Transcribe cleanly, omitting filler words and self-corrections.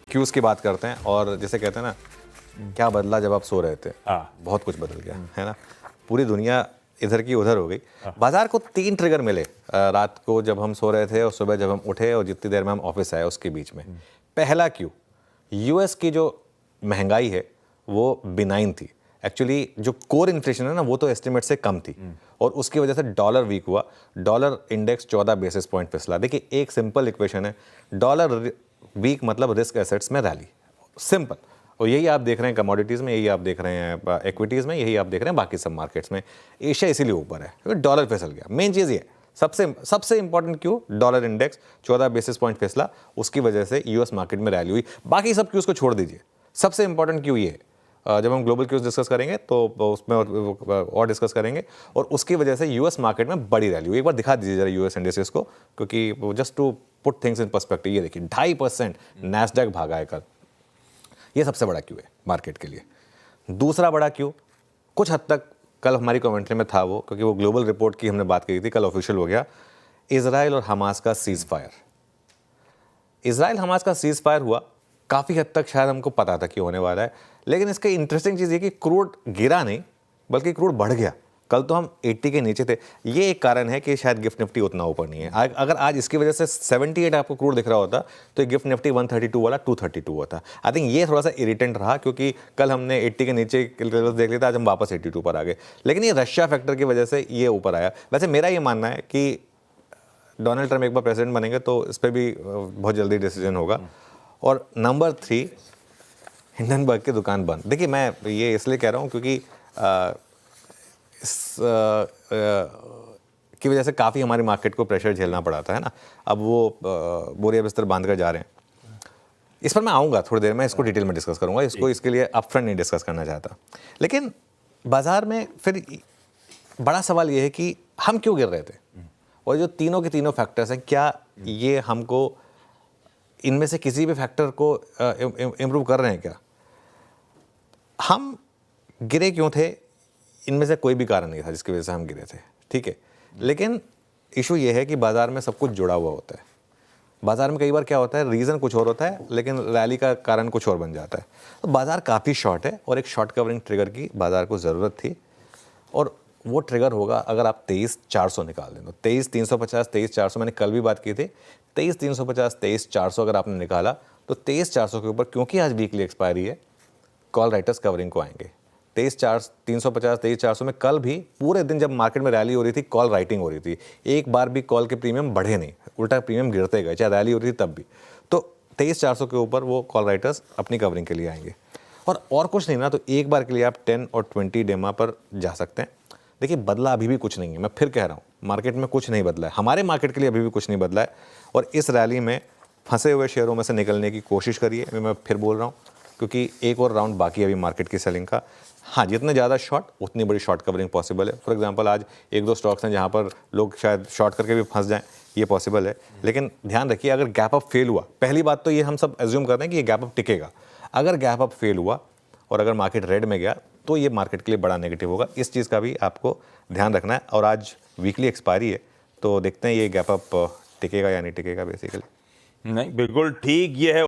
Cues की बात करते हैं और जैसे कहते हैं ना, क्या बदला जब आप सो रहे थे। बहुत कुछ बदल गया है ना। पूरी दुनिया इधर की उधर हो गई। बाजार को 3 ट्रिगर मिले रात को जब हम सो रहे थे और सुबह जब हम उठे और जितनी देर में हम ऑफिस आए उसके बीच में। पहला क्यू, यूएस की जो महंगाई है वो बिनाइन थी। एक्चुअली जो कोर इन्फ्लेशन है ना वो तो एस्टिमेट से कम थी और उसकी वजह से डॉलर वीक हुआ। डॉलर इंडेक्स 14 बेसिस पॉइंट फिसला। देखिए एक सिंपल इक्वेशन है, डॉलर वीक मतलब रिस्क एसेट्स में रैली, सिंपल। और यही आप देख रहे हैं कमोडिटीज़ में, यही आप देख रहे हैं इक्विटीज़ में, यही आप देख रहे हैं बाकी सब मार्केट्स में। एशिया इसीलिए ऊपर है क्योंकि डॉलर फिसल गया। मेन चीज़ ये सबसे इंपॉर्टेंट क्यू, डॉलर इंडेक्स 14 बेसिस पॉइंट फिसला, उसकी वजह से यूएस मार्केट में रैली हुई। बाकी सब क्यूज़ को छोड़ दीजिए, सबसे इंपॉर्टेंट क्यू ये है। जब हम ग्लोबल क्यूज डिस्कस करेंगे तो उसमें और डिस्कस करेंगे और उसकी वजह से यूएस मार्केट में बड़ी रैली हुई। एक बार दिखा दीजिए जरा यूएस इंडेक्सेस को, क्योंकि just to put things in perspective. ये देखिए 2.5% नैस्डैक भागा है कल। ये सबसे बड़ा क्यू है मार्केट के लिए। दूसरा बड़ा क्यू कुछ हद तक कल हमारी कमेंट्री में था वो, क्योंकि वो ग्लोबल रिपोर्ट की हमने बात की थी, कल ऑफिशियल हो गया। इजराइल और हमास का सीज फायर। इजराइल हमास का सीज फायर हुआ, काफ़ी हद तक शायद हमको पता था कि होने वाला है, लेकिन इसकी इंटरेस्टिंग चीज़ ये कि क्रूड गिरा नहीं बल्कि क्रूड बढ़ गया। कल तो हम 80 के नीचे थे। ये एक कारण है कि शायद गिफ्ट निफ्टी उतना ऊपर नहीं है। अगर आज इसकी वजह से 78 आपको क्रूड दिख रहा होता तो ये गिफ्ट निफ्टी 132 वाला 232 होता। आई थिंक ये थोड़ा सा इरिटेंट रहा, क्योंकि कल हमने 80 के नीचे लेवल्स देख लिया था, आज हम वापस 82 पर आ गए। लेकिन ये रशिया फैक्टर की वजह से ये ऊपर आया। वैसे मेरा ये मानना है कि डोनाल्ड ट्रंप एक बार प्रेसिडेंट बनेंगे तो इस पर भी बहुत जल्दी डिसीजन होगा। और नंबर 3, हिंडनबर्ग की दुकान बंद। देखिए मैं ये इसलिए कह रहा हूँ क्योंकि इस की वजह से काफ़ी हमारी मार्केट को प्रेशर झेलना पड़ा था, है ना। अब वो बोरिया बिस्तर बांध कर जा रहे हैं। इस पर मैं आऊँगा थोड़ी देर में, इसको डिटेल में डिस्कस करूँगा। इसको इसके लिए अपफ्रंट नहीं डिस्कस करना चाहता। लेकिन बाजार में फिर बड़ा सवाल ये है कि हम क्यों गिर रहे थे, और जो तीनों के तीनों फैक्टर्स हैं, क्या ये हमको इनमें से किसी भी फैक्टर को इम्प्रूव कर रहे हैं क्या? हम गिरे क्यों थे, इनमें से कोई भी कारण नहीं था जिसकी वजह से हम गिरे थे, ठीक है। लेकिन इशू ये है कि बाजार में सब कुछ जुड़ा हुआ होता है। बाजार में कई बार क्या होता है, रीज़न कुछ और होता है लेकिन रैली का कारण कुछ और बन जाता है। तो बाजार काफ़ी शॉर्ट है और एक शॉर्ट कवरिंग ट्रिगर की बाजार को ज़रूरत थी, और वो ट्रिगर होगा अगर आप 23,400 निकाल दें तो 23,350, 23,400 मैंने कल भी बात की थी। 23,350, 23,400 अगर आपने निकाला तो 23,400 के ऊपर, क्योंकि आज वीकली एक्सपायरी है, कॉल राइटर्स कवरिंग को आएंगे। 23,350, 23,400 में कल भी पूरे दिन जब मार्केट में रैली हो रही थी, कॉल राइटिंग हो रही थी। एक बार भी कॉल के प्रीमियम बढ़े नहीं, उल्टा प्रीमियम गिरते गए, चाहे रैली हो रही थी तब भी। तो 23,400 के ऊपर वो कॉल राइटर्स अपनी कवरिंग के लिए आएंगे। और कुछ नहीं ना, तो एक बार के लिए आप 10 और 20 डेमा पर जा सकते हैं। देखिए बदला अभी भी कुछ नहीं है, मैं फिर कह रहा हूँ, मार्केट में कुछ नहीं बदला है, हमारे मार्केट के लिए अभी भी कुछ नहीं बदला है। और इस रैली में फंसे हुए शेयरों में से निकलने की कोशिश करिए, मैं फिर बोल रहा हूँ, क्योंकि एक और राउंड बाकी है अभी मार्केट की सेलिंग का। हाँ, जितने ज़्यादा शॉर्ट उतनी बड़ी शॉर्ट कवरिंग पॉसिबल है। फॉर एग्जांपल आज 1-2 स्टॉक्स हैं जहाँ पर लोग शायद शॉर्ट करके भी फंस जाएं, ये पॉसिबल है। लेकिन ध्यान रखिए, अगर गैप अप फेल हुआ, पहली बात तो ये हम सब एज्यूम कर रहे हैं कि ये गैप अप टिकेगा। अगर गैप अप फेल हुआ और अगर मार्केट रेड में गया तो ये मार्केट के लिए बड़ा नेगेटिव होगा। इस चीज़ का भी आपको ध्यान रखना है। और आज वीकली एक्सपायरी है, तो देखते हैं ये गैप अप टिकेगा या नहीं टिकेगा बेसिकली। नहीं, बिल्कुल ठीक ये है।